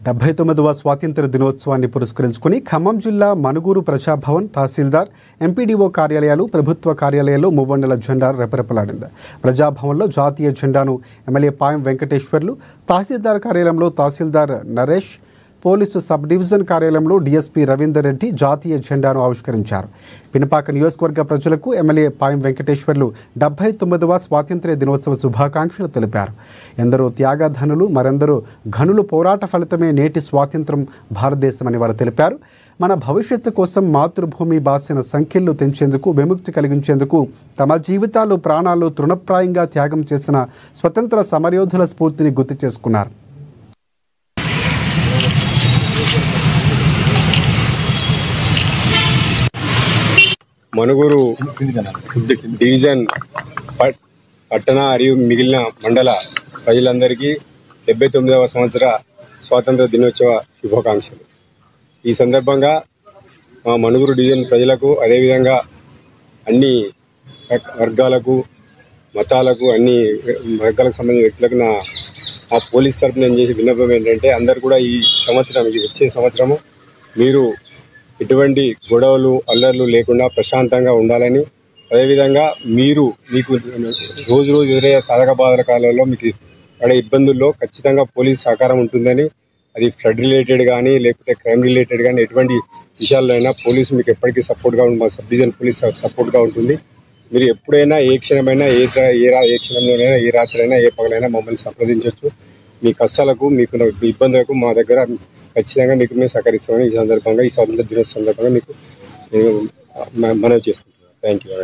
79వ స్వాతంత్ర దినోత్సవాన్ని పురస్కరించుకుని ఖమ్మం జిల్లా మనుగూరు ప్రజాభవన్, తహసీల్దార్, ఎంపీడీఓ కార్యాలయాలు, ప్రభుత్వ కార్యాలయాల్లో మువ్వన్నెల జెండా రెపరెపలాడింది. ప్రజాభవన్లో జాతీయ జెండాను ఎమ్మెల్యే పాయం వెంకటేశ్వర్లు, తహసీల్దార్ కార్యాలయంలో తహసీల్దార్ నరేష్, పోలీసు సబ్ డివిజన్ కార్యాలయంలో డీఎస్పీ రవీందర్ రెడ్డి జాతీయ జెండాను ఆవిష్కరించారు. పినపాక నియోజకవర్గ ప్రజలకు ఎమ్మెల్యే పాయం వెంకటేశ్వర్లు 79వ స్వాతంత్ర్య దినోత్సవ శుభాకాంక్షలు తెలిపారు. ఎందరో త్యాగధనులు, మరెందరో ఘనులు పోరాట ఫలితమే నేటి స్వాతంత్రం భారతదేశమని వారు తెలిపారు. మన భవిష్యత్తు కోసం మాతృభూమి బాసిన సంఖ్యలు తెంచేందుకు, విముక్తి కలిగించేందుకు తమ జీవితాలు, ప్రాణాలు తృణప్రాయంగా త్యాగం చేసిన స్వతంత్ర సమరయోధుల స్ఫూర్తిని గుర్తు చేసుకున్నారు. మనుగూరు డివిజన్ పట్టణ మరియు మిగిలిన మండల ప్రజలందరికీ 79వ సంవత్సర స్వాతంత్ర దినోత్సవ శుభాకాంక్షలు. ఈ సందర్భంగా మా మనుగూరు డివిజన్ ప్రజలకు, అదేవిధంగా అన్ని వర్గాలకు, మతాలకు, అన్ని వర్గాలకు సంబంధించిన వ్యక్తులకు నా పోలీస్ తరఫున నేను చేసే విన్నపం ఏంటంటే, అందరు కూడా ఈ సంవత్సరం, వచ్చే సంవత్సరము మీరు ఎటువంటి గొడవలు, అల్లర్లు లేకుండా ప్రశాంతంగా ఉండాలని, అదేవిధంగా మీకు రోజు ఎదురయ్యే సాధక బాధల కాలంలో మీకు పడే ఇబ్బందుల్లో ఖచ్చితంగా పోలీస్ సహకారం ఉంటుందని, అది ఫ్లడ్ రిలేటెడ్ కానీ లేకపోతే క్రైమ్ రిలేటెడ్ కానీ ఎటువంటి విషయాల్లో అయినా పోలీసు మీకు ఎప్పటికీ సపోర్ట్గా ఉంటుంది. మా సబ్ డివిజన్ పోలీస్ సపోర్ట్గా ఉంటుంది. మీరు ఎప్పుడైనా, ఏ క్షణమైనా, ఏ క్షణంలోనైనా, ఏ రాత్రి అయినా, ఏ పగలైనా మమ్మల్ని సంప్రదించవచ్చు. మీ కష్టాలకు, మీకు ఇబ్బందులకు మా దగ్గర ఖచ్చితంగా మీకు మేము సహకరిస్తామని ఈ సందర్భంగా, ఈ స్వాతంత్ర దినోత్సవం సందర్భంగా మీకు మనవి చేసుకుంటున్నాను. Thank you.